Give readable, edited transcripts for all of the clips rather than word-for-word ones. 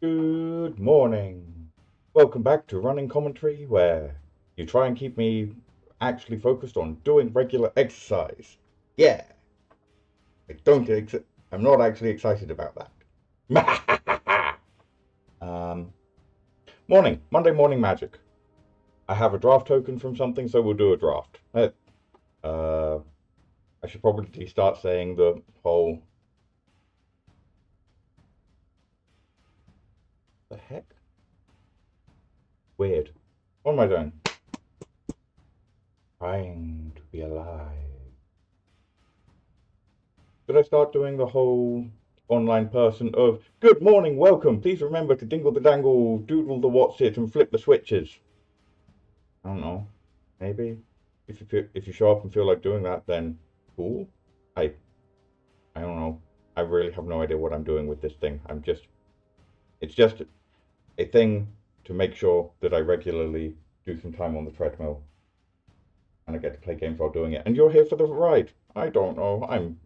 Good morning. Welcome back to Running Commentary, where you try and keep me actually focused on doing regular exercise. Yeah, I don't. I'm not actually excited about that. um, Monday morning magic. I have a draft token from something, so we'll do a draft. Uh, I should probably start saying the whole. The heck? Weird. What am I doing? Trying to be alive. Should I start doing the whole online person of good morning, welcome, please remember to dingle the dangle, doodle the what's it, and flip the switches? I don't know. Maybe if you show up and feel like doing that, then cool. I I don't know. I really have no idea what I'm doing with this thing. It's just a thing to make sure that I regularly do some time on the treadmill and I get to play games while doing it. And you're here for the ride. I don't know. I'm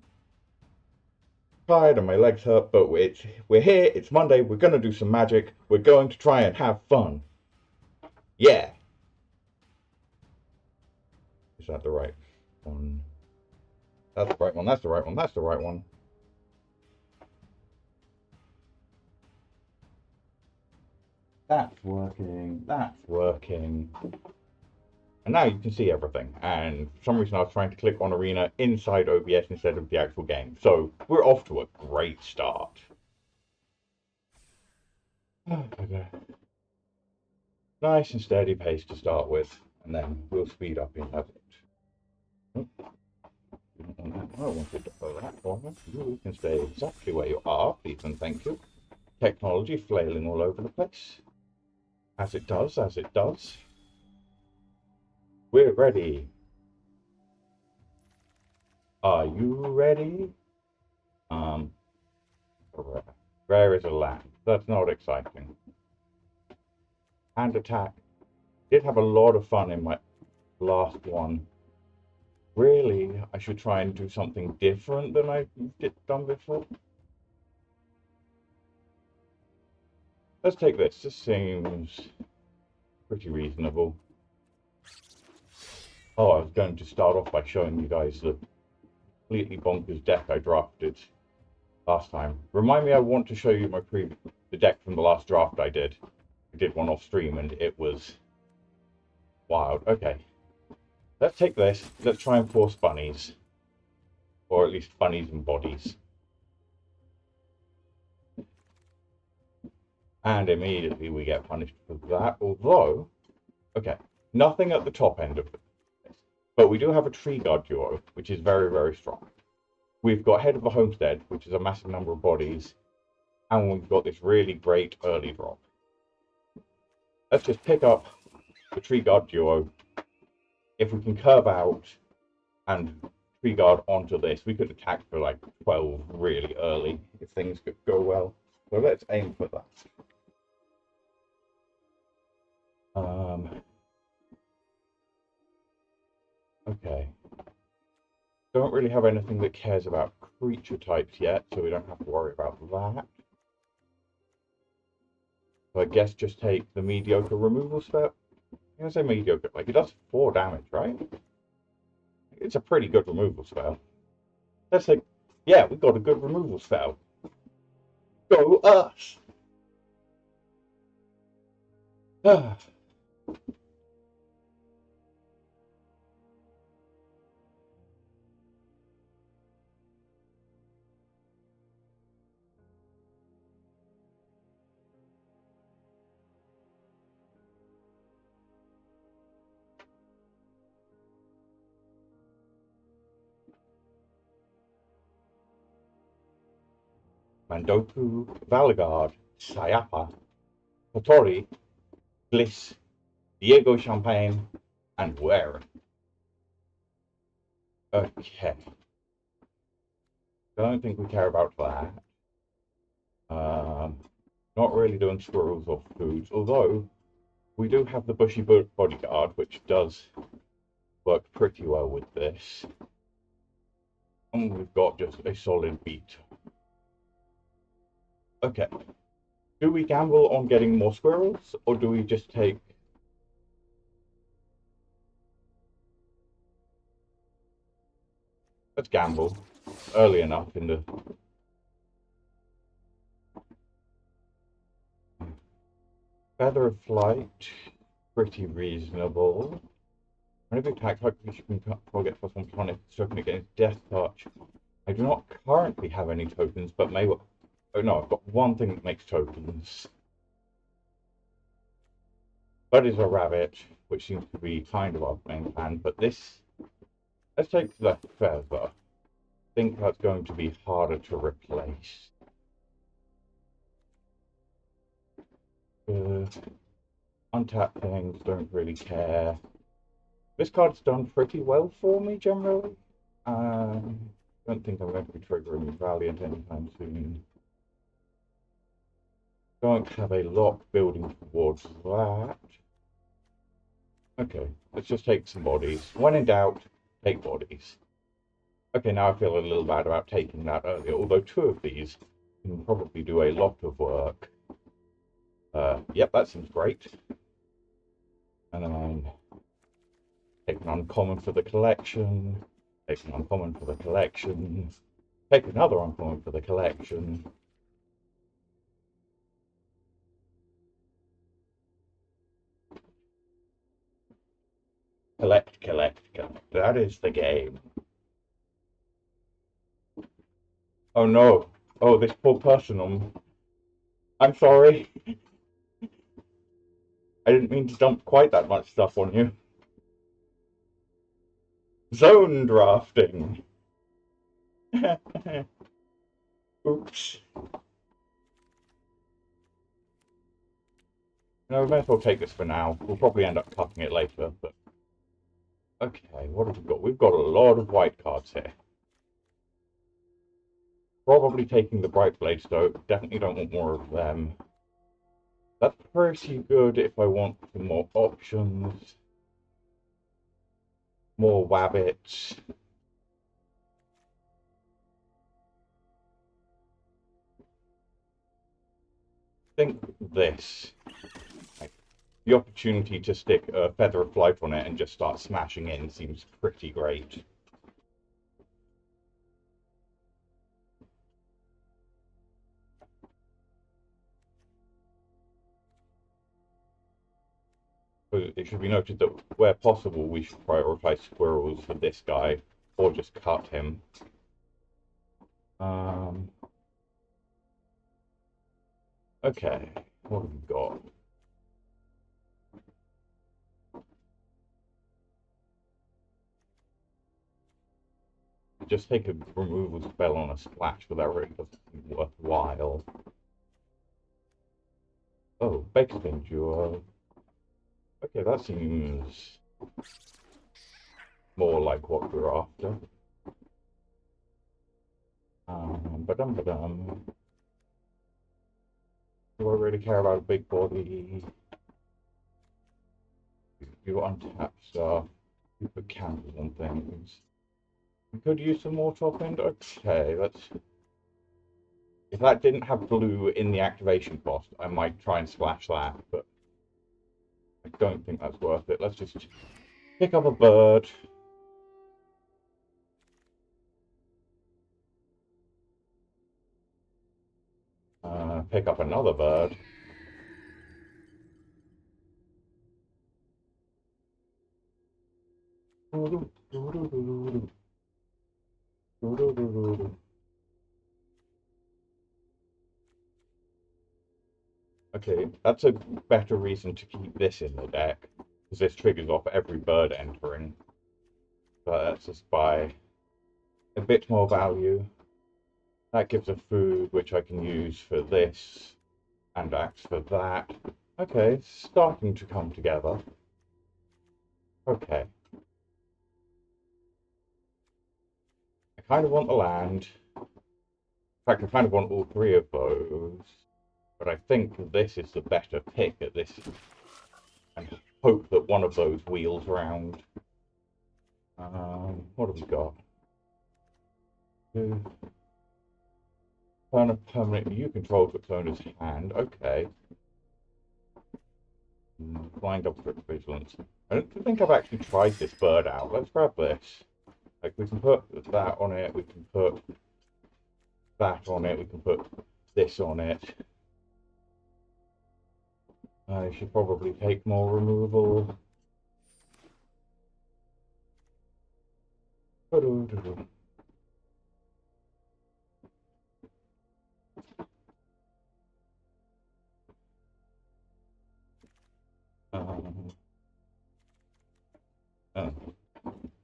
tired and my legs hurt, but we're here. It's Monday. We're gonna do some magic. We're going to try and have fun. Yeah. Is that the right one? That's the right one. That's the right one. That's the right one. That's working. That's working. And now you can see everything. And for some reason I was trying to click on Arena inside OBS instead of the actual game. So we're off to a great start. Okay. Nice and steady pace to start with, and then we'll speed up in a bit. I wanted to pull that corner. You can stay exactly where you are, please and thank you. Technology flailing all over the place. As it does, as it does. We're ready. Are you ready? Rare is a land. That's not exciting. And attack. Did have a lot of fun in my last one. Really, I should try and do something different than I've done before. Let's take this. This seems pretty reasonable. Oh, I was going to start off by showing you guys the completely bonkers deck I drafted last time. Remind me, I want to show you the deck from the last draft I did. I did one off stream and it was wild. Okay, let's take this. Let's try and force bunnies, or at least bunnies and bodies. And immediately we get punished for that. Although, okay, nothing at the top end of this, but we do have a tree guard duo, which is very, very strong. We've got Head of the Homestead, which is a massive number of bodies, and we've got this really great early drop. Let's just pick up the Tree Guard duo. If we can curve out and Tree Guard onto this, we could attack for like 12 really early if things could go well. So let's aim for that. Okay. Don't really have anything that cares about creature types yet, so we don't have to worry about that. So I guess just take the mediocre removal spell. I'm gonna say mediocre, like it does 4 damage, right? It's a pretty good removal spell. Let's say, yeah, we got a good removal spell. Go us! Mandoku, Valgard, Sayapa, Potori, Bliss, Diego Champagne, and Ware. Okay. Don't think we care about that. Not really doing squirrels or foods, although we do have the bushy bodyguard, which does work pretty well with this. And we've got just a solid beat. Okay. Do we gamble on getting more squirrels, or do we just take... Let's gamble early enough in the... Feather of Flight, pretty reasonable. Whenever attack, hopefully you can target +1 tonic token against Death Touch. I do not currently have any tokens, but may well... Oh no, I've got one thing that makes tokens. That is a rabbit, which seems to be kind of our main plan, but this... Let's take the feather. I think that's going to be harder to replace. Untapped things, don't really care. This card's done pretty well for me, generally. Don't think I'm going to be triggering Valiant anytime soon. Don't have a lot building towards that. Okay, let's just take some bodies. When in doubt, take bodies. Okay, now I feel a little bad about taking that earlier, although 2 of these can probably do a lot of work. Yep, that seems great. And then take an uncommon for the collection. Take an uncommon for the collection. Take another uncommon for the collection. Collect, collect, collect. That is the game. Oh no. Oh, this poor person. I'm sorry. I didn't mean to dump quite that much stuff on you. Zone drafting. Oops. No, we may as well take this for now. We'll probably end up cutting it later, but... Okay, what have we got? We've got a lot of white cards here. Probably taking the Bright Blade Stoke. Definitely don't want more of them. That's pretty good if I want some more options. More wabbits. Think this. The opportunity to stick a Feather of Flight on it and just start smashing in seems pretty great. It should be noted that where possible we should prioritize squirrels for this guy, or just cut him. Okay, what have we got? Just take a removal spell on a splash, but that really doesn't seem worthwhile. Oh, Bakersbane duo. Okay, that seems more like what we're after. Ba-dum-ba-dum. Do I really care about a big body? You untap stuff. You put candles on things. We could use some more top end. Okay, let's... If that didn't have blue in the activation cost, I might try and splash that, but I don't think that's worth it. Let's just pick up a bird. Pick up another bird. Okay, that's a better reason to keep this in the deck, because this triggers off every bird entering. But let's just buy a bit more value. That gives a food which I can use for this, and acts for that. Okay, it's starting to come together. Okay. I kind of want the land. In fact, I kind of want all 3 of those. But I think this is the better pick at this, and hope that one of those wheels round. What have we got? Turn a permanent you control to its owner's hand. Okay. Flying double trip vigilance. I don't think I've actually tried this bird out. Let's grab this. Like, we can put that on it, we can put that on it, we can put this on it. I should probably take more removal.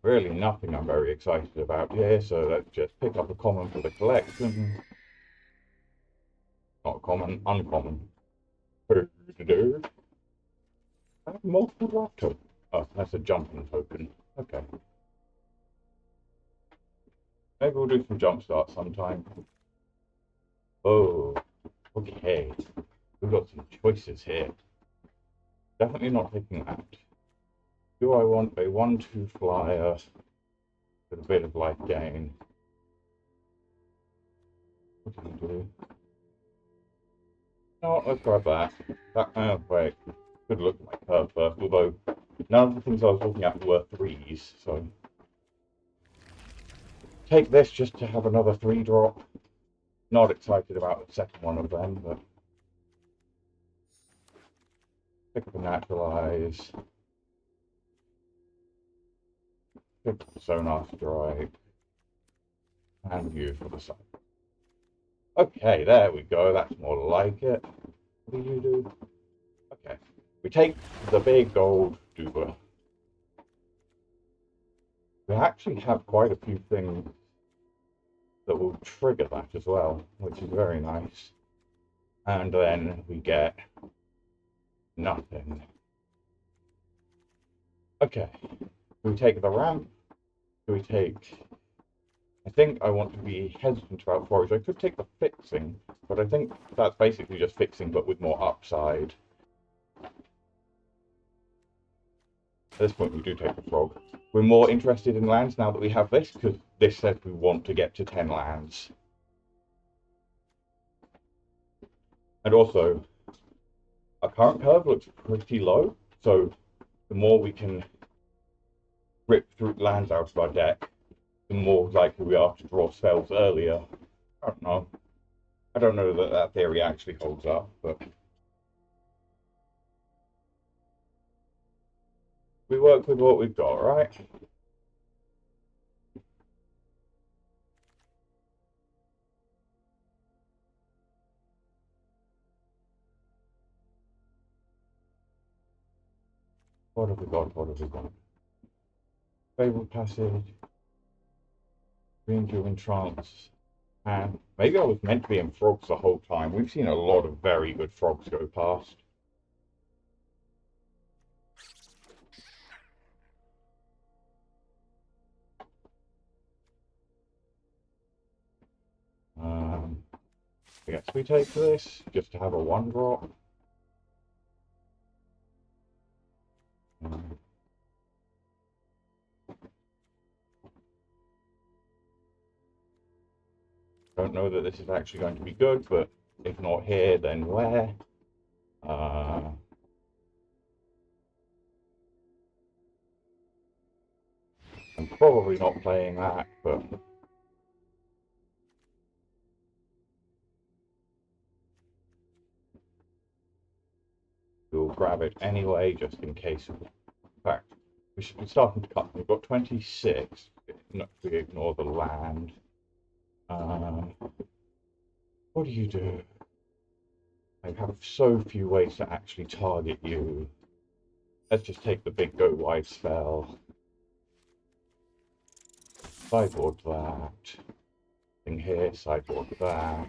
Really nothing I'm very excited about here, so let's just pick up a common for the collection. Not common, uncommon. I have multiple draft tokens. Oh, that's a jumping token. Okay. Maybe we'll do some jump starts sometime. Oh, okay. We've got some choices here. Definitely not taking that. Do I want a 1-2 flyer with a bit of life gain? What do you do? No, let's grab that. Wait. Good look at my curve first, although none of the things I was looking at were 3s, so. Take this just to have another 3 drop. Not excited about the second one of them, but. Pick up a naturalize. Pick up a sonar strike. And view for the sun. Okay, there we go. That's more like it. What do you do? Okay. We take the big gold duper. We actually have quite a few things that will trigger that as well, which is very nice. And then we get nothing. Okay. Do we take the ramp? Do we take... I think I want to be hesitant about forage. I could take the fixing, but I think that's basically just fixing but with more upside. At this point we do take the frog. We're more interested in lands now that we have this, because this says we want to get to 10 lands. And also, our current curve looks pretty low, so the more we can rip through lands out of our deck, the more likely we are to draw spells earlier. I don't know. I don't know that that theory actually holds up, but we work with what we've got, right? What have we got? What have we got? Fabled Passage, Greenshell Entrance, and maybe I was meant to be in frogs the whole time. We've seen a lot of very good frogs go past. I guess we take this just to have a 1-drop. Don't know that this is actually going to be good, but if not here, then where? I'm probably not playing that, but we'll grab it anyway, just in case. In fact, we should be starting to cut. We've got 26. If we ignore the land. What do you do? I have so few ways to actually target you. Let's just take the big go wide spell. Sideboard that. Thing here, sideboard that.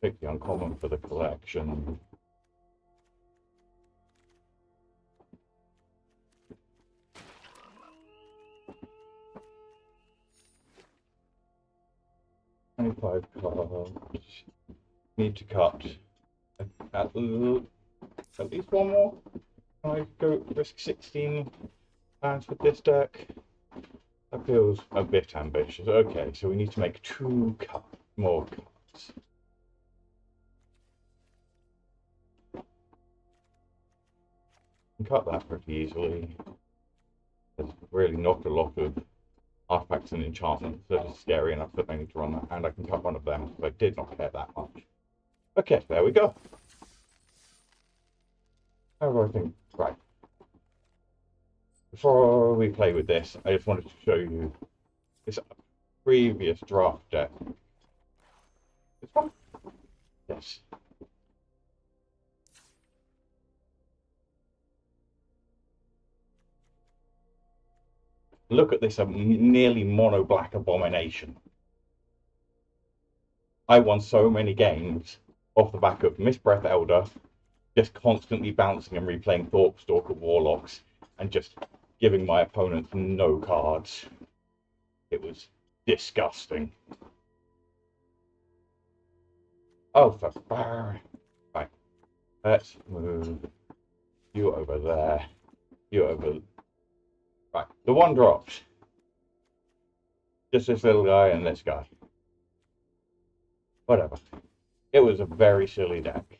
Pick the uncommon for the collection. $25 cards. Need to cut at least one more. Can I go risk 16 lands with this deck? That feels a bit ambitious. Okay, so we need to make more cuts. Can cut that pretty easily. There's really not a lot of artifacts and enchantments that are scary enough that I need to run that, and I can cut one of them, so I did not care that much. Okay, there we go. How do I think? Right. Before we play with this, I just wanted to show you this previous draft deck. This one? Yes. Look at this nearly mono black abomination. I won so many games off the back of Mistbreath Elder, just constantly bouncing and replaying Thorpstalker Warlocks, and just giving my opponents no cards. It was disgusting. Oh, for right. Let's move you over there. You over. Right. The one drops. Just this little guy and this guy. Whatever. It was a very silly deck.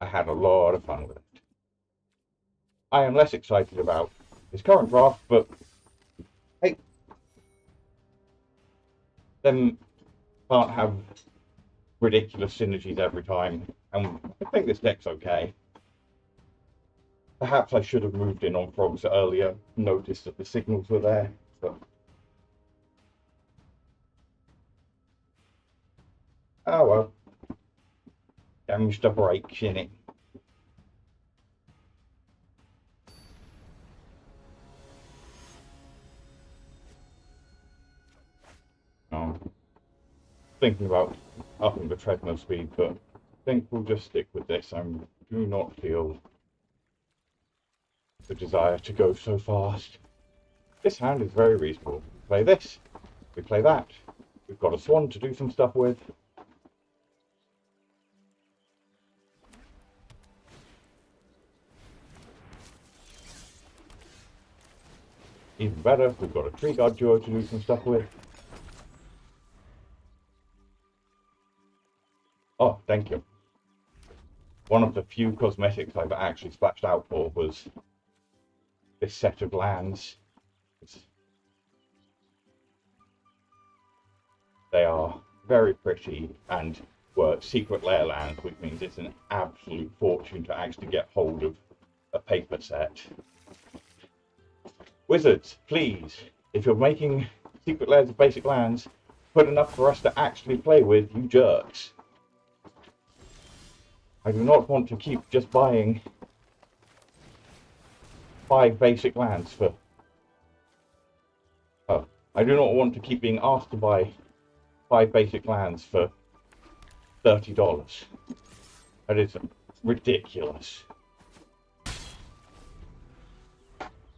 I had a lot of fun with it. I am less excited about this current draft, but hey, them can't have ridiculous synergies every time, and I think this deck's okay. Perhaps I should have moved in on frogs earlier, noticed that the signals were there, but oh well. Damaged a break in it. Thinking about upping the treadmill speed, but I think we'll just stick with this. I do not feel the desire to go so fast. This hand is very reasonable. We play this, we play that. We've got a swan to do some stuff with. Even better, we've got a tree guard duo to do some stuff with. Oh, thank you. One of the few cosmetics I've actually splashed out for was this set of lands. They are very pretty and were secret lair lands, which means it's an absolute fortune to actually get hold of a paper set. Wizards, please, if you're making secret lairs of basic lands, put enough for us to actually play with, you jerks. I do not want to keep just buying 5 basic lands for... Oh, I do not want to keep being asked to buy 5 basic lands for $30. That is ridiculous.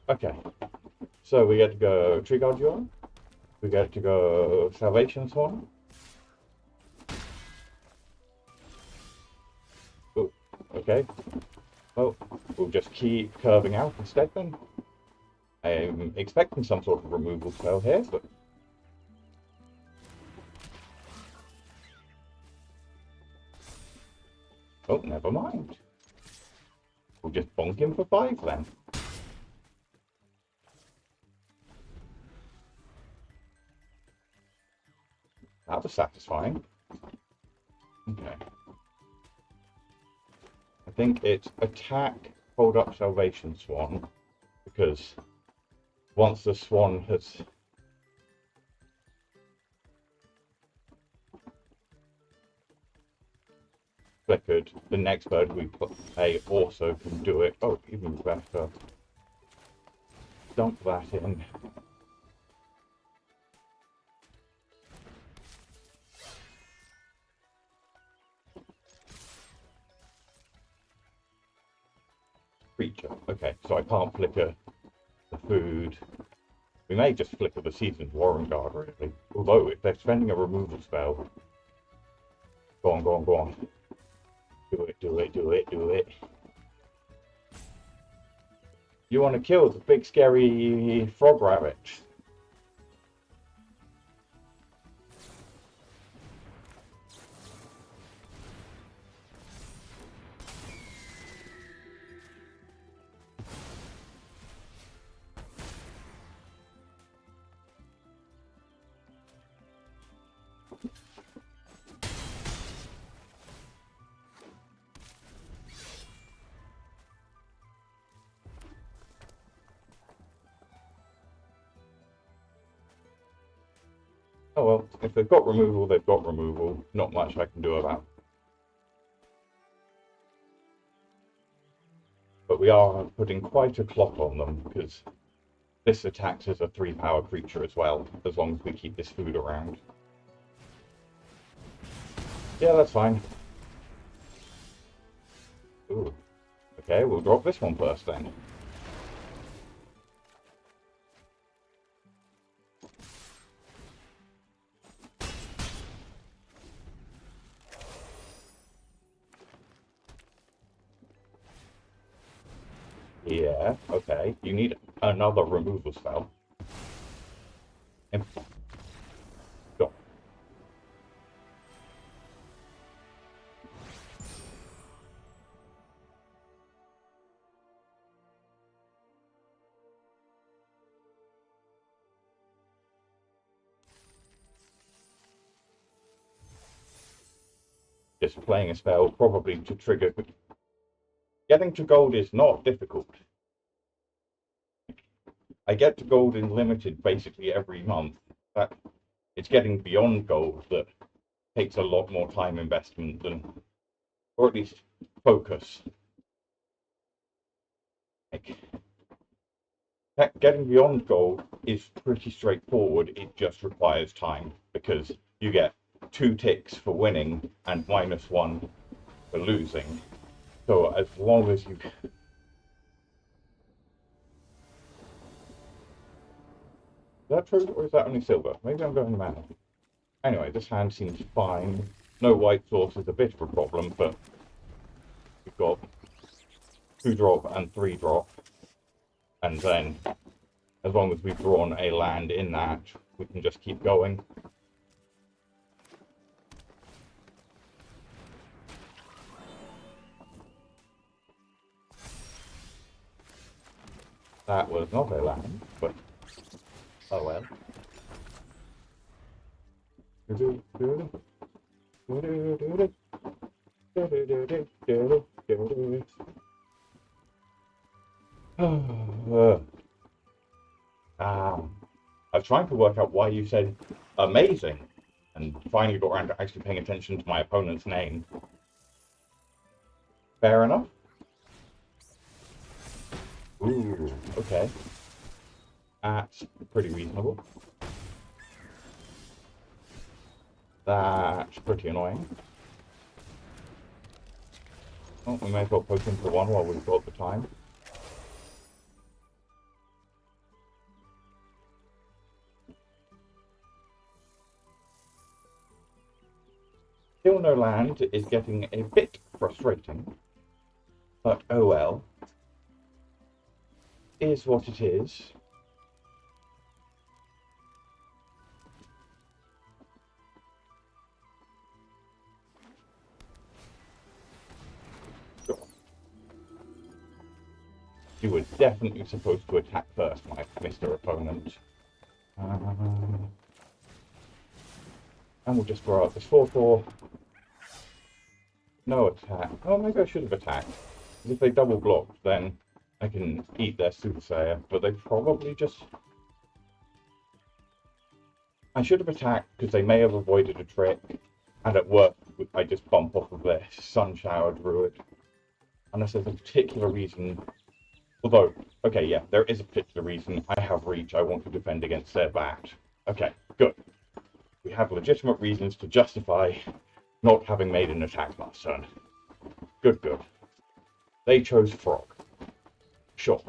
Okay, so we get to go Tree Guard Duo, we get to go Salvation Swan. Ooh, okay, well, we'll just keep curving out instead then. I'm expecting some sort of removal spell here, but... Oh, never mind. We'll just bonk him for 5 then. That was satisfying. Okay. I think it's attack, hold up Salvation Swan, because once the swan has flickered, the next bird we play also can do it. Oh, even better. Dump that in. Creature. Okay, so I can't flicker the food. We may just flicker the Seasoned Warren Guard, really. Although, if they're spending a removal spell, Go on, go on, go on. Do it, do it, do it, do it. You want to kill the big scary frog rabbit. Oh well, if they've got removal, they've got removal. Not much I can do about it. But we are putting quite a clock on them, because this attacks as a 3-power creature as well, as long as we keep this food around. Yeah, that's fine. Ooh. Okay, we'll drop this one first then. Yeah, okay. You need another removal spell. Go. Just playing a spell, probably to trigger. Getting to gold is not difficult. I get to gold in limited basically every month. That it's getting beyond gold that takes a lot more time investment than, or at least focus. Like, getting beyond gold is pretty straightforward. It just requires time because you get 2 ticks for winning and -1 for losing. So as long as you... Is that true, or is that only silver? Maybe I'm going mad. Anyway, this hand seems fine. No white source is a bit of a problem, but we've got 2-drop and 3-drop. And then, as long as we've drawn a land in that, we can just keep going. That was not a land, but oh well. I was trying to work out why you said amazing, and finally got around to actually paying attention to my opponent's name. Fair enough. Ooh, okay. That's pretty reasonable. That's pretty annoying. Well, we may as well poke him for one while we've got the time. Still no land is getting a bit frustrating, but oh well. Is what it is. Sure. You were definitely supposed to attack first, my Mr. Opponent. And we'll just throw out this 4/4. No attack. Oh, maybe I should have attacked. Because if they double blocked, then I can eat their Soothsayer. But they probably just... I should have attacked because they may have avoided a trick. And at work, I just bump off of their Sun Shower Druid. Unless there's a particular reason. Although, okay, yeah, there is a particular reason. I have reach. I want to defend against their bat. Okay, good. We have legitimate reasons to justify not having made an attack last turn. Good, good. They chose Frog. Sure.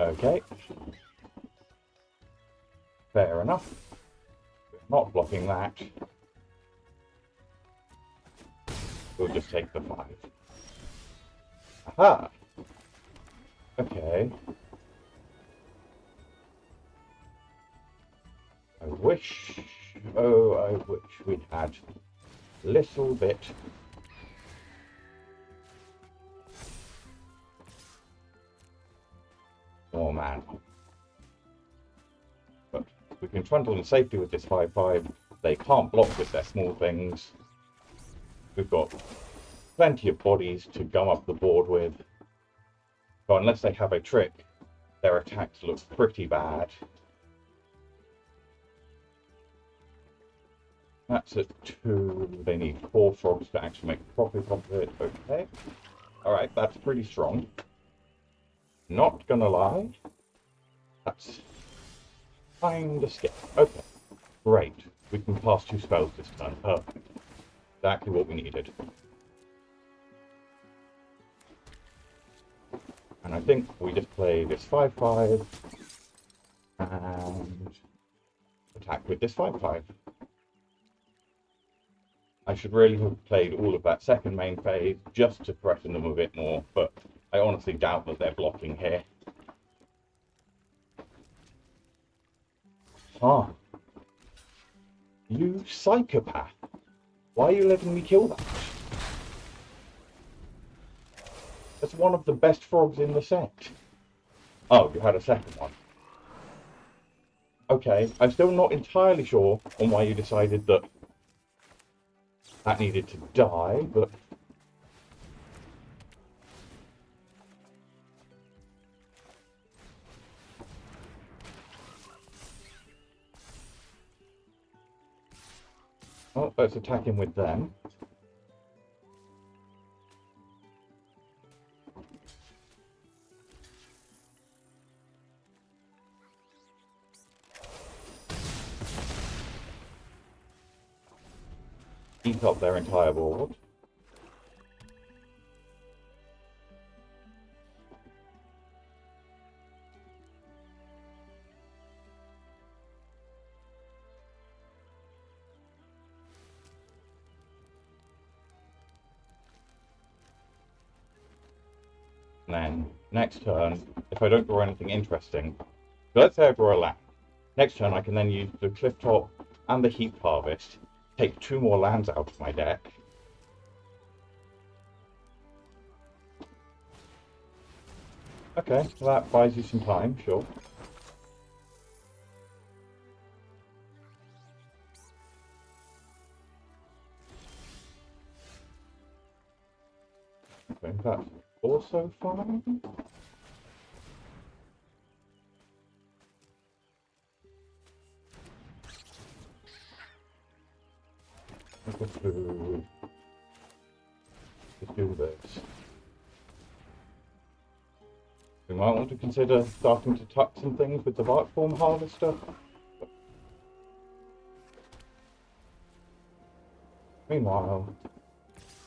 Okay. Fair enough. We're not blocking that. We'll just take the 5. Aha! Okay. I wish we'd had a little bit more man. But we can trundle in safety with this 5-5. They can't block with their small things. We've got plenty of bodies to gum up the board with. So unless they have a trick, their attacks look pretty bad. That's at 2. They need 4 frogs to actually make profit of it. Okay. Alright, that's pretty strong. Not gonna lie. That's kinda scary. Okay. Great. We can pass 2 spells this turn. Perfect. Exactly what we needed. And I think we just play this 5-5 and attack with this 5-5. I should really have played all of that second main phase just to threaten them a bit more, but I honestly doubt that they're blocking here. Huh. You psychopath. Why are you letting me kill that? That's one of the best frogs in the set. Oh, you had a second one. Okay, I'm still not entirely sure on why you decided that that needed to die, but... Oh, let's attack him with them. Eat up their entire board. And then, next turn, if I don't draw anything interesting, so let's say I draw a land. Next turn I can then use the cliff top and the heap harvest, take 2 more lands out of my deck. Okay, well that buys you some time, sure. Okay, that's also fine. Let's do this. We might want to consider starting to tuck some things with the bark form harvester. Meanwhile,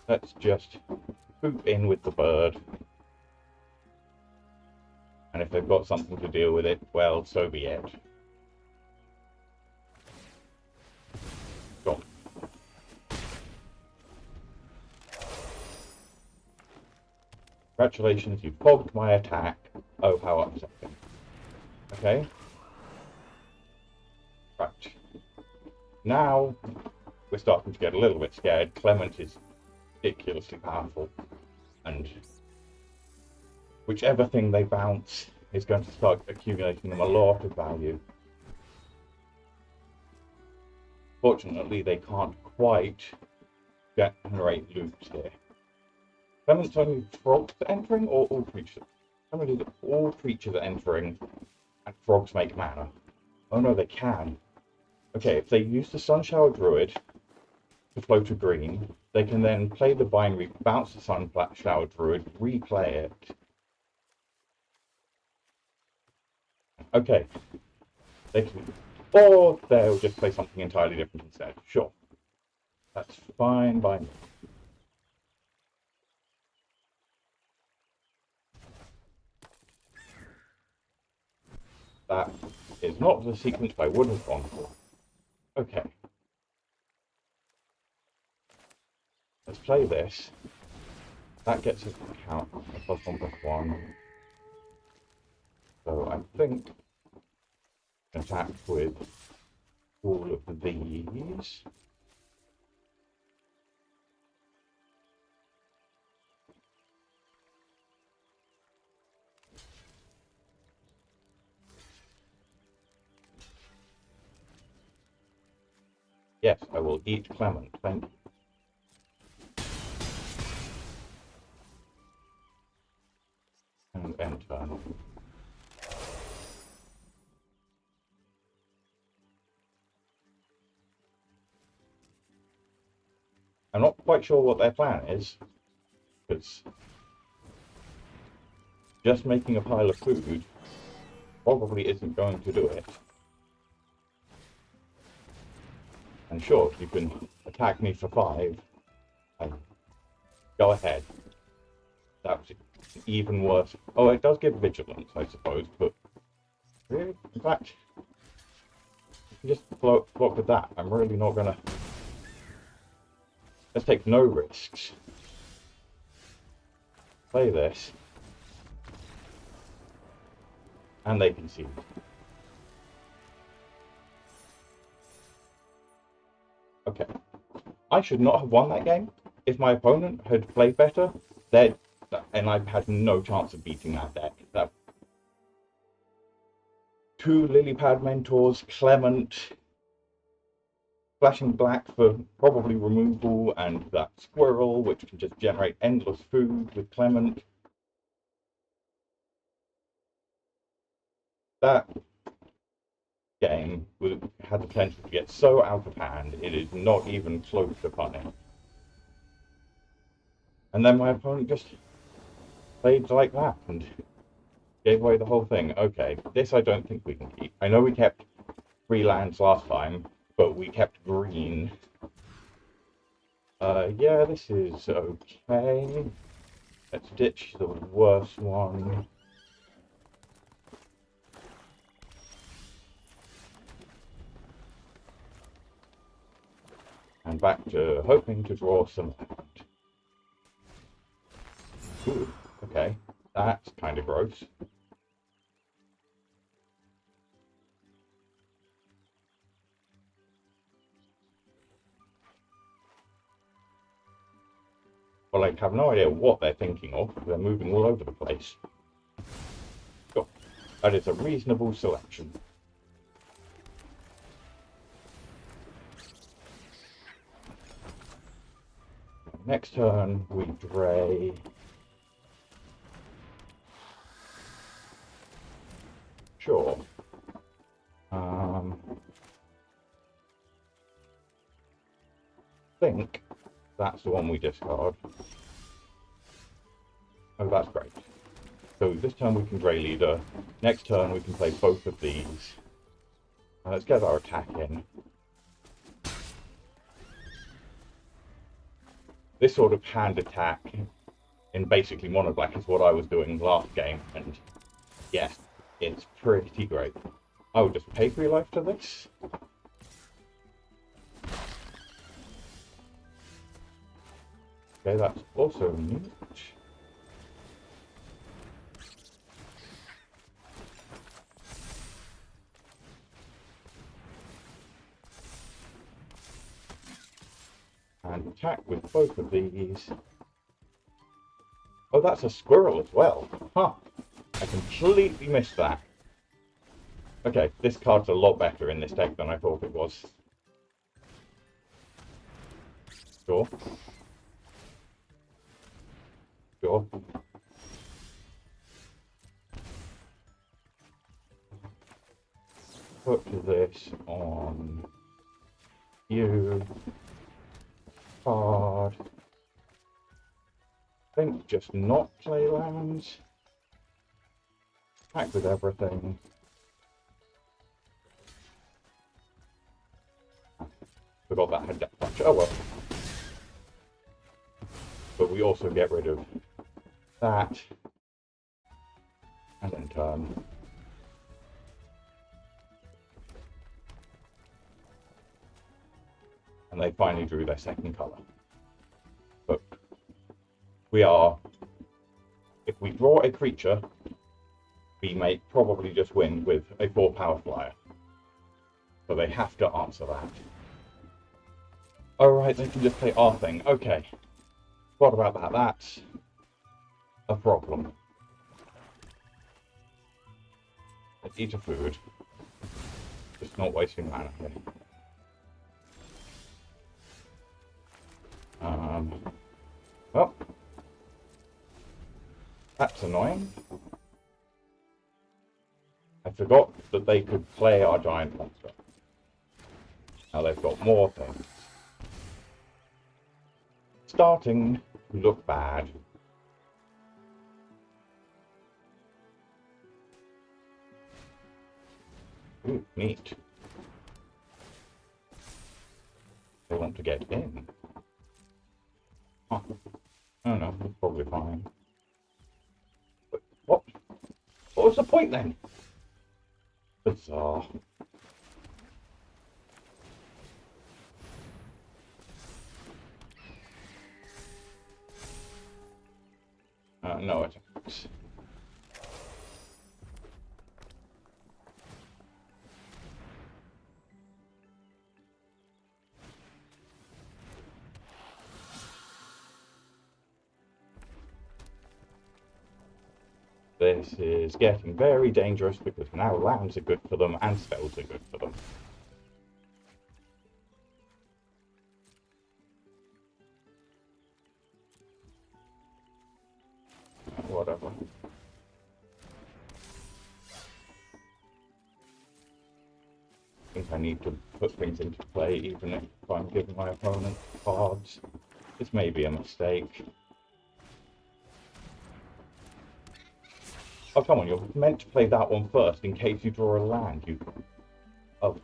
let's just swoop in with the bird. And if they've got something to deal with it, well, so be it. Gone. Congratulations, you fogged my attack. Oh, how upsetting. Okay. Right. Now, we're starting to get a little bit scared. Clement is ridiculously powerful. And whichever thing they bounce is going to start accumulating them a lot of value. Fortunately, they can't quite generate loops here. Clement's only frogs entering, or all creatures? Clement is all creatures are entering, and frogs make mana. Oh no, they can. Okay, if they use the Sunshower Druid to float a green, they can then play the binary, bounce the Sunshower Druid, replay it. Okay, they can, or they'll just play something entirely different instead. Sure, that's fine by me. That is not the sequence I would have gone for. Okay. Let's play this. That gets us a count. A +1/+1. So I think attack with all of these. Yes, I will eat Clement, thank you. And end turn. I'm not quite sure what their plan is, because just making a pile of food probably isn't going to do it. And sure, you can attack me for 5, and go ahead. That was even worse. Oh, it does give vigilance, I suppose, but really, in fact, just block with that. I'm really not gonna. Let's take no risks. Play this, and they concede. Okay, I should not have won that game. If my opponent had played better, and I had no chance of beating that deck. That 2 lily pad mentors, Clement, flashing black for probably removal, and that squirrel, which can just generate endless food with Clement. That game had the potential to get so out of hand, it is not even close to funny. And then my opponent just played like that and gave away the whole thing. Okay, this I don't think we can keep. I know we kept 3 lands last time, but we kept green. Yeah, this is okay. Let's ditch the worst one. And back to hoping to draw some land. Ooh, okay, that's kind of gross. Well, I have no idea what they're thinking of. They're moving all over the place. Sure, that is a reasonable selection. Next turn, we Dray. Sure. Think that's the one we discard. Oh, that's great. So this turn we can Dray Leader. Next turn we can play both of these. Let's get our attack in. This sort of hand attack in basically mono black is what I was doing last game, and yes, it's pretty great. I will just pay 3 life to this. Okay, that's also neat. And attack with both of these. Oh, that's a squirrel as well. Huh. I completely missed that. Okay, this card's a lot better in this deck than I thought it was. Sure. Sure. Put this on you. Card. I think just not play lands. Attack with everything. Forgot that had Death Punch. Oh well. But we also get rid of that. And then turn. And they finally drew their second colour. But we are, if we draw a creature, we may probably just win with a 4-power flyer. So they have to answer that. Alright, they can just play our thing. Okay. What about that? That's a problem. Let's eat a food. Just not wasting mana here. Well, that's annoying. I forgot that they could play our giant monster. Now they've got more things. Starting to look bad. Ooh, neat. They want to get in. Oh, oh no, it's probably fine. But what? What was the point then? Bizarre. No attacks. This is getting very dangerous because now lands are good for them and spells are good for them. Whatever. I think I need to put things into play even if I'm giving my opponent cards. This may be a mistake. Oh, come on, you're meant to play that one first in case you draw a land. Oh.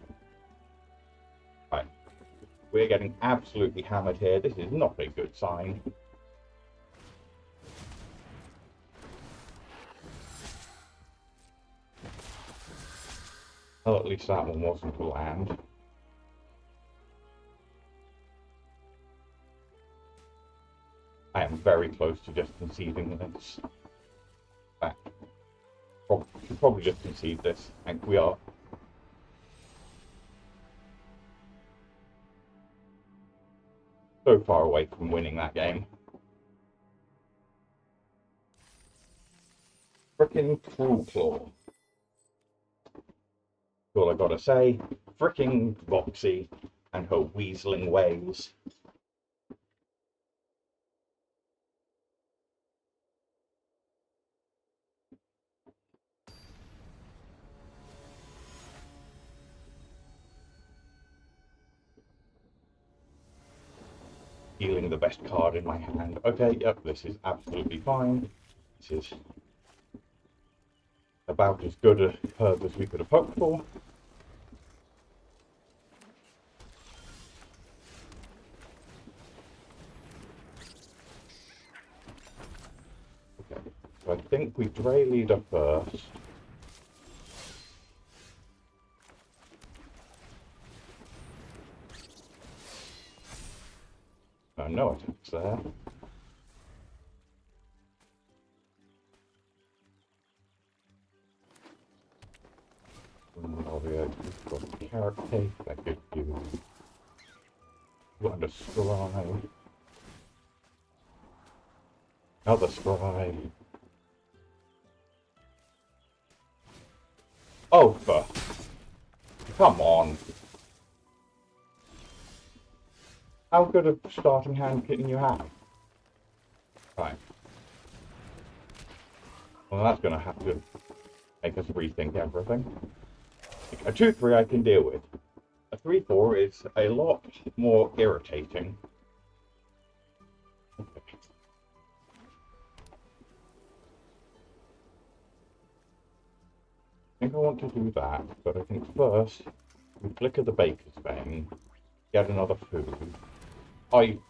Right. We're getting absolutely hammered here. This is not a good sign. Well, at least that one wasn't a land. I am very close to just conceding this. Should probably just concede this. I think we are. So far away from winning that game. Frickin' Cruel Claw. All I gotta say, frickin' Voxy and her weaseling ways. Dealing the best card in my hand. Okay, yep, this is absolutely fine. This is about as good a curve as we could have hoped for. Okay, so I think we Dray Leader first. No attacks there. We've got Carrot Cake that gives you Wonder Scribe. Another Scribe. Oh, come on. How good a starting hand can you have? Right. Well, that's going to have to make us rethink everything. A 2-3 I can deal with. A 3-4 is a lot more irritating. Okay. I think I want to do that, but I think first we flicker the Bakersbane, get another food. Really?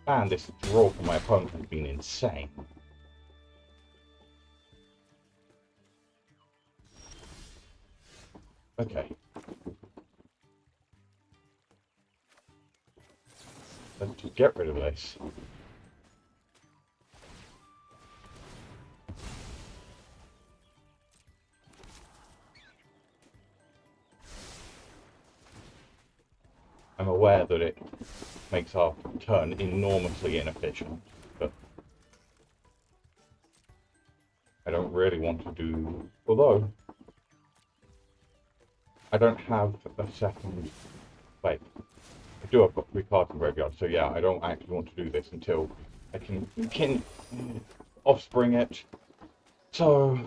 Man, this draw from my opponent has been insane. Okay. Let's just get rid of this. I'm aware that it makes our turn enormously inefficient, but I don't really want to do... Although, I don't have a second... Wait, I do have got 3 cards in graveyard, so yeah, I don't actually want to do this until I can offspring it. So,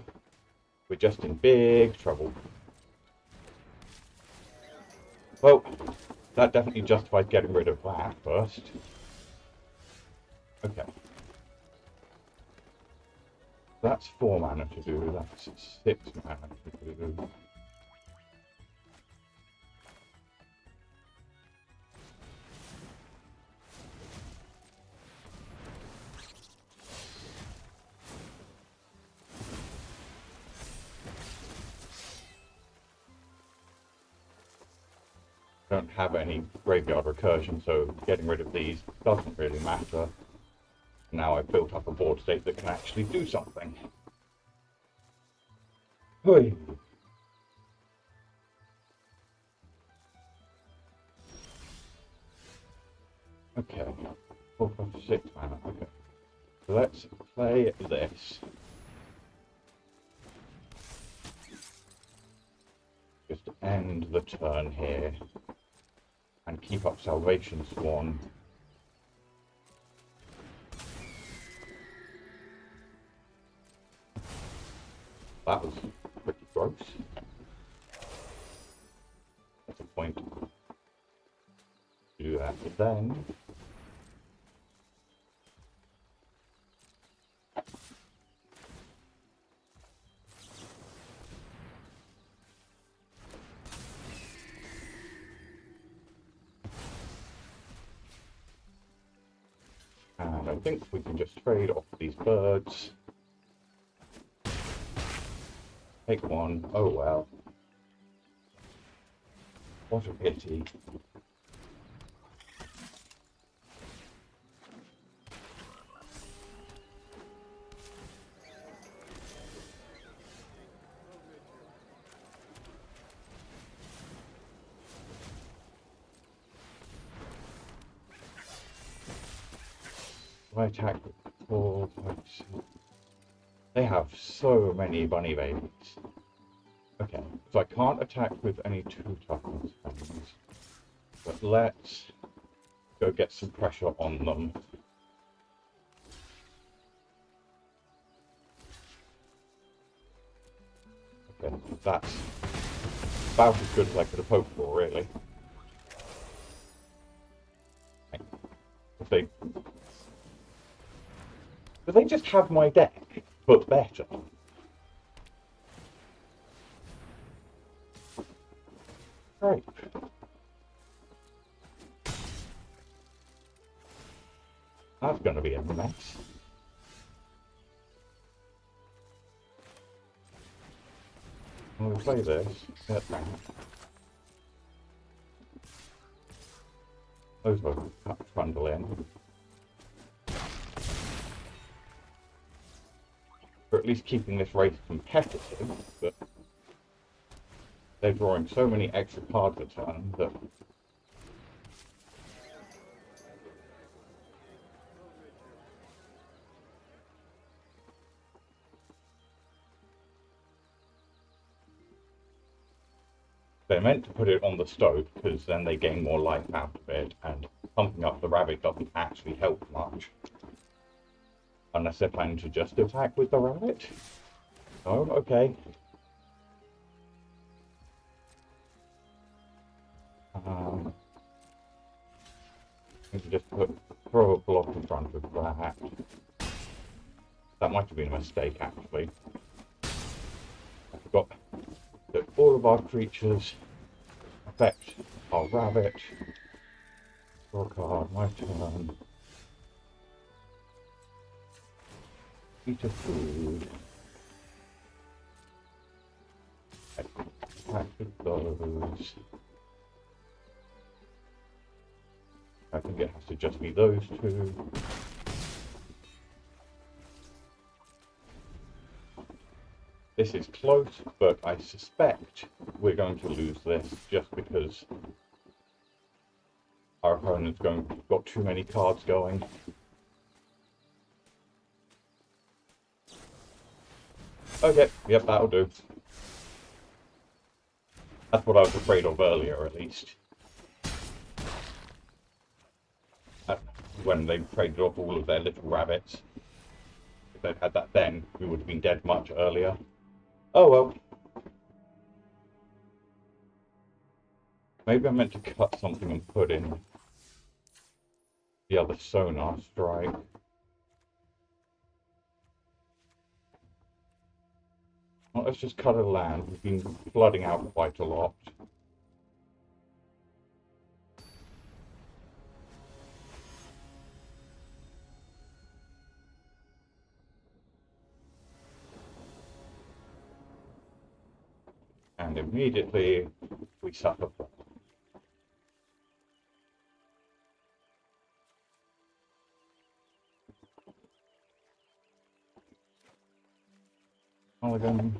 we're just in big trouble. Well, that definitely justifies getting rid of that first. Okay. That's 4 mana to do, that's 6 mana to do. Don't have any graveyard recursion, so getting rid of these doesn't really matter. Now I've built up a board state that can actually do something. Hoi. Okay, 4 plus 6 mana, okay. So let's play this. Just end the turn here. And keep up Salvation Swan. That was pretty gross. That's a point to do that. But then and I think we can just trade off these birds. Take 1. Oh well. What a pity. I attack with 4, 5, 6. They have so many bunny babies. Okay, so I can't attack with any 2 toughness things. But let's go get some pressure on them. Okay, that's about as good as I could have hoped for, really. If they... Do they just have my deck, but better? Great. That's going to be a mess. We'll play this. Get that. Those will trundle in. For at least keeping this race competitive, but they're drawing so many extra cards a turn that they meant to put it on the stove because then they gain more life out of it, and pumping up the rabbit doesn't actually help much. Unless they're planning to just attack with the rabbit. Oh, okay. Need to just throw a block in front of that. That might have been a mistake, actually. I forgot that all of our creatures affect our rabbit. Draw a card, my turn. Eat a food. Okay. pack of those. I think it has to just be those two. This is close, but I suspect we're going to lose this just because our opponent's got too many cards going. Okay, yep, that'll do. That's what I was afraid of earlier, at least. When they traded off all of their little rabbits. If they'd had that then, we would have been dead much earlier. Oh well. Maybe I meant to cut something and put in the other sonar strike. Well, let's just cut a land. We've been flooding out quite a lot. And immediately we suffer from. Mulligan.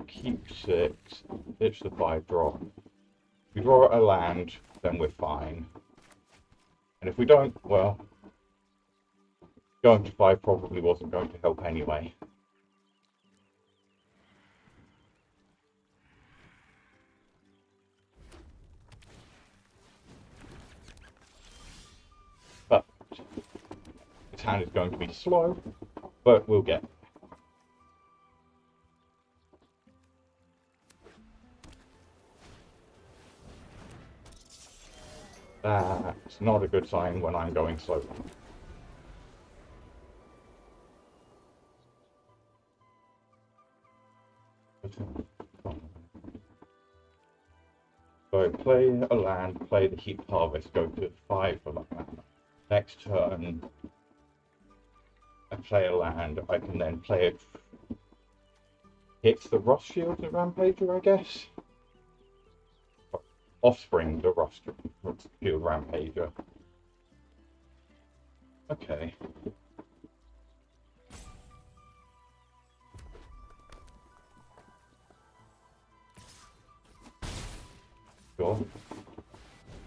Keep 6. Ditch the 5 drop. If we draw a land, then we're fine. And if we don't, well, going to 5 probably wasn't going to help anyway. But this hand is going to be slow, but we'll get. That's not a good sign when I'm going slow. So play a land, play the heap harvest, go to 5 for that land. Next turn, I play a land, I can then play it. Hits the Rust Shield and Rampager, I guess. Offspring, the Rust Shield Rampager. Okay. Sure.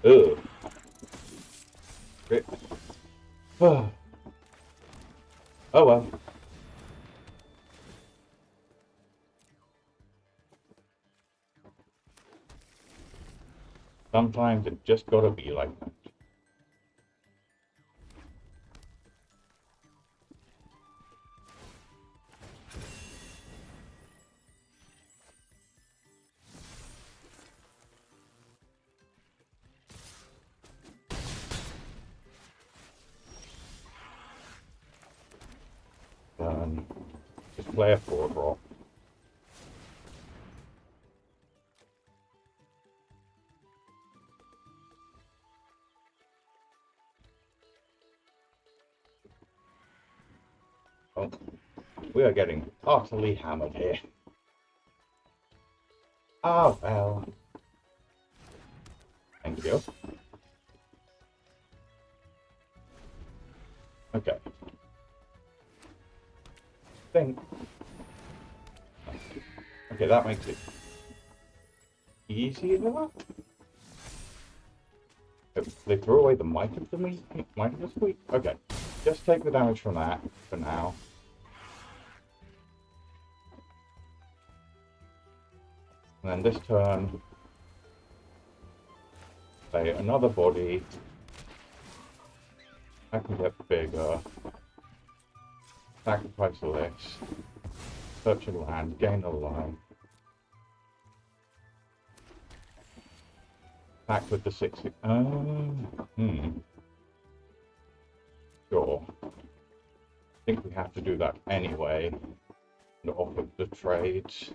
Ugh. Rip. Oh well. Sometimes it just gotta be like that. Just play a 4 drop. Oh, we are getting utterly hammered here. Ah, well. Thank you. Okay. Okay, that makes it easier. They threw away the might of the sweep. Okay, just take the damage from that for now. And then this turn, play another body. I can get bigger. Sacrifice this. Search a land, gain a line. Back with the 6. Sure. I think we have to do that anyway. And offer the trades.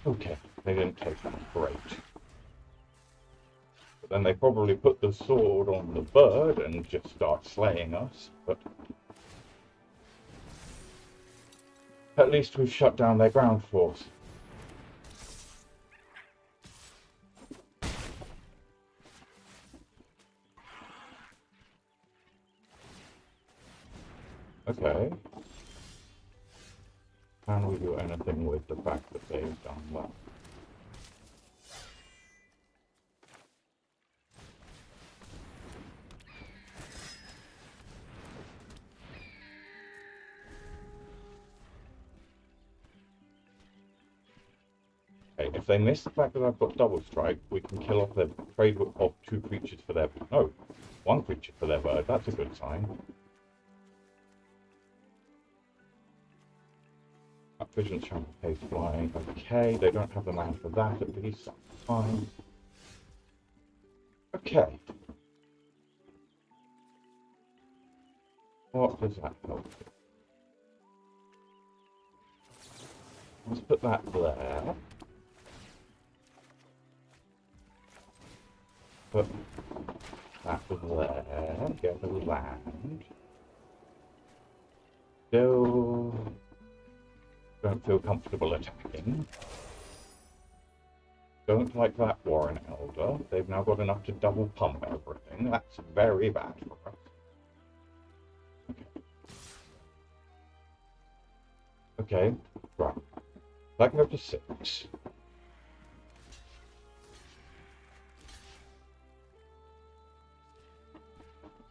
Okay, they didn't take that. Great. But then they probably put the sword on the bird and just start slaying us. But At least we've shut down their ground force. Okay. Can we do anything with the fact that they've done that? Okay, if they miss the fact that I've got double strike, we can kill off their trade of 2 creatures for their... No, 1 creature for their bird. That's a good sign. Vision Chamber pays flying. Okay, they don't have the land for that at least. That's fine. Okay. What does that help? Let's put that there. Put that there. Get the land. Still don't feel comfortable attacking. Don't like that Warren Elder. They've now got enough to double pump everything. That's very bad for us. Okay, right. That can go to 6.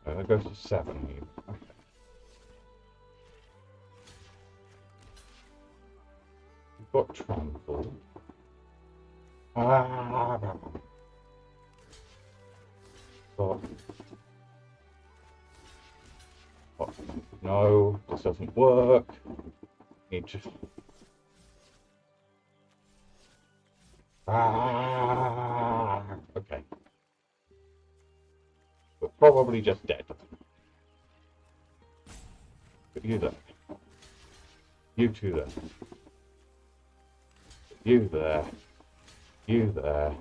That goes to 7. Okay. We've got trample. No, this doesn't work. Need to... Okay. We're probably just dead. Put you there. You 2 there. You there. You there.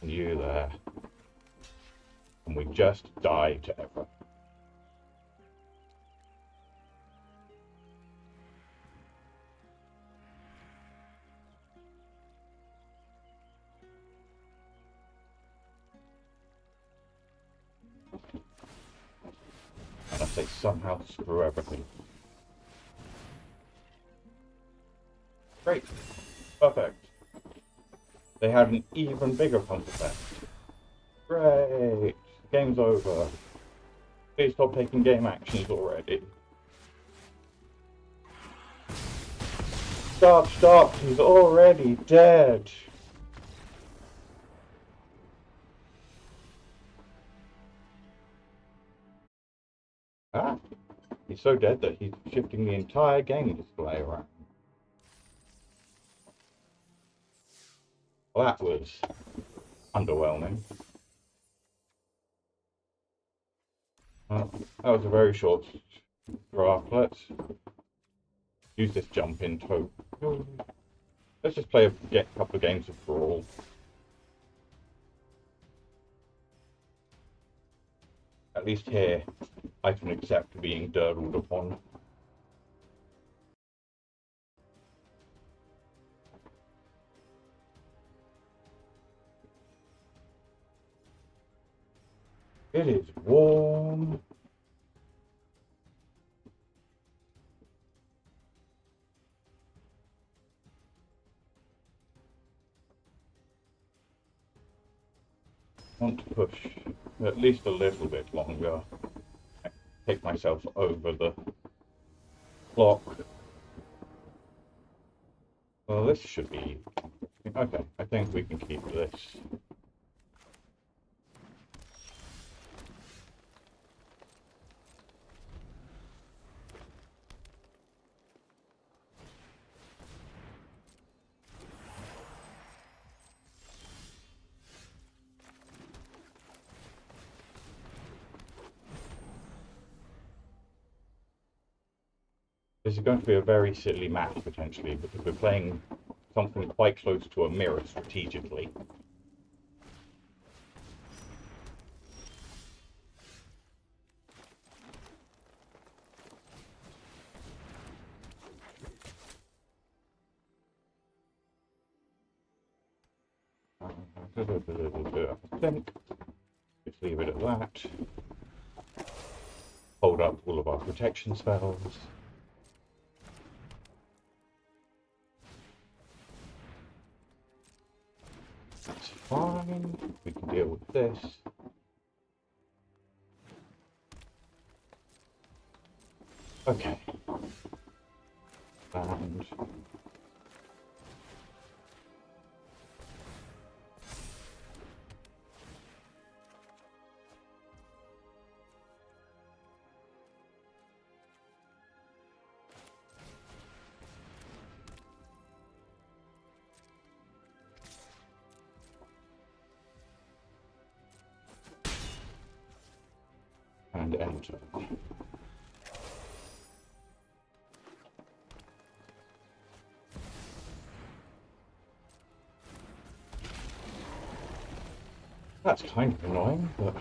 And you there. And we just die to everything. Unless they somehow screw everything. Great. Perfect. They had an even bigger pump effect. Great. Game's over. Please stop taking game actions already. Stop, he's already dead. Ah, he's so dead that he's shifting the entire game display around. Well, that was underwhelming. Well, that was a very short draft. Let's use this jump in to... Let's just play a couple of games of Brawl. At least here, I can accept being durdled upon. It is warm. Want to push at least a little bit longer. Take myself over the clock. Well, this should be... Okay, I think we can keep this. This is going to be a very silly match, potentially, because we're playing something quite close to a mirror strategically. I think just leave it at that. Hold up all of our protection spells. That's fine. We can deal with this. Okay. And enter. That's kind of annoying, but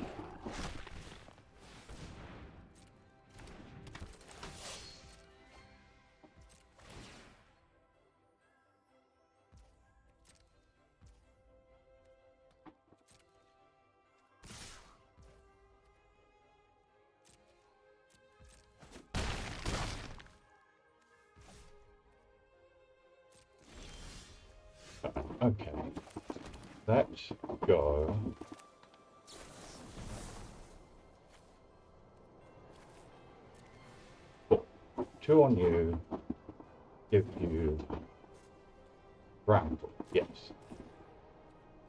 okay. Let's go. Put 2 on you. Give you Bramble. Yes.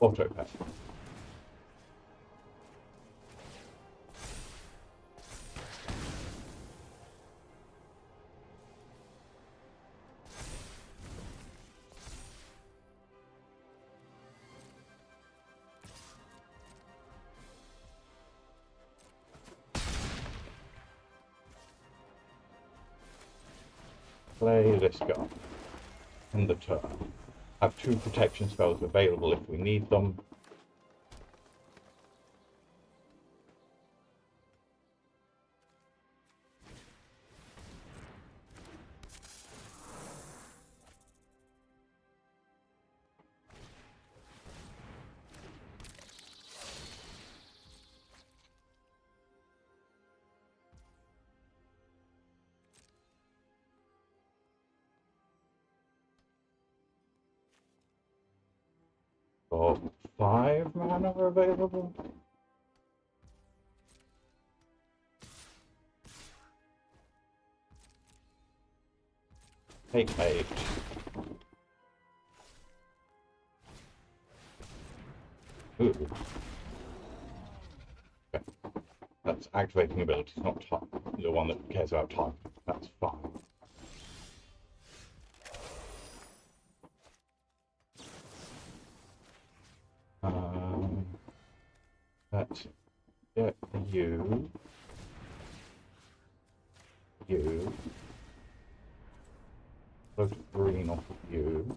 Auto pet. Play this guy. End the turn. Have 2 protection spells available if we need them. Got 5 mana available. Take 8. Ooh. Okay. That's activating abilities, not type. The one that cares about type. That's fine. Let's get you. Load of green off of you.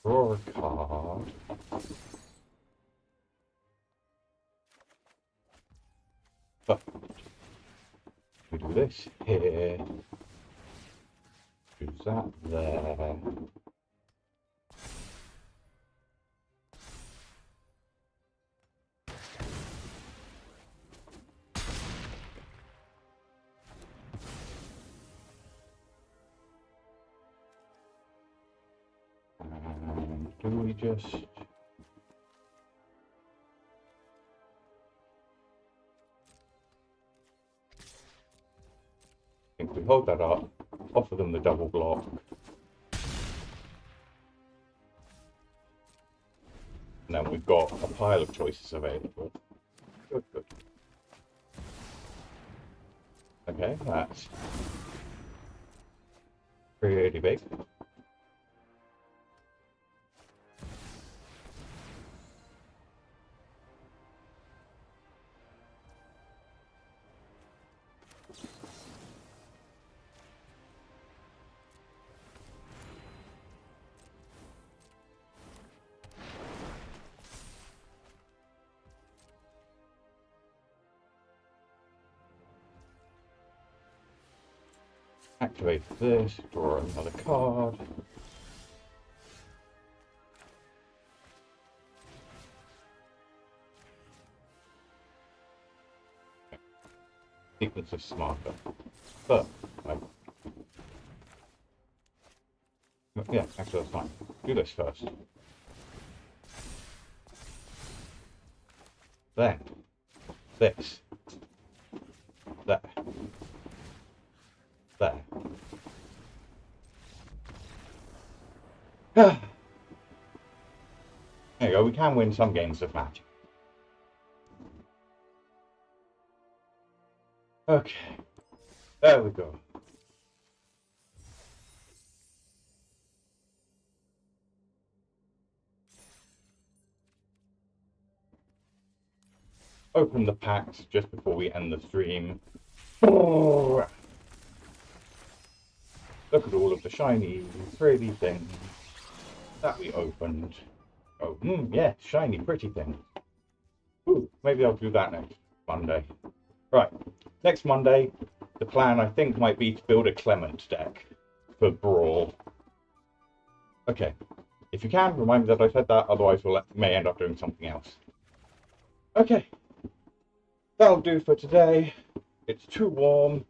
Draw a card. But we do this here. Do that there. And do we just think we hold that up, offer them the double block. And then we've got a pile of choices available. Good, good. Okay, that's pretty big. Activate this, draw another card. Sequence is smarter. But, yeah, actually that's fine. Do this first. Then, this. There. There. There you go, we can win some games of Magic. Okay, there we go. Open the packs just before we end the stream. Look at all of the shiny, pretty things that we opened. Oh, yeah, shiny, pretty thing. Ooh, maybe I'll do that next Monday. Right, next Monday, the plan I think might be to build a Clement deck for Brawl. Okay, if you can, remind me that I said that, otherwise we may end up doing something else. Okay, that'll do for today. It's too warm.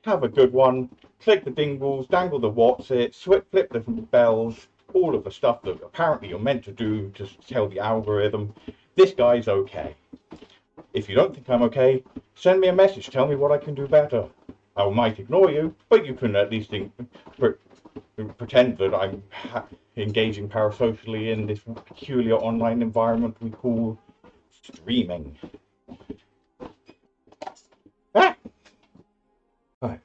Have a good one. Click the dingles, dangle the what's-it, flip the bells, all of the stuff that apparently you're meant to do to tell the algorithm this guy's okay. If you don't think I'm okay, send me a message, tell me what I can do better. I might ignore you, but you can at least pretend that I'm engaging parasocially in this peculiar online environment we call streaming. Ah! Right.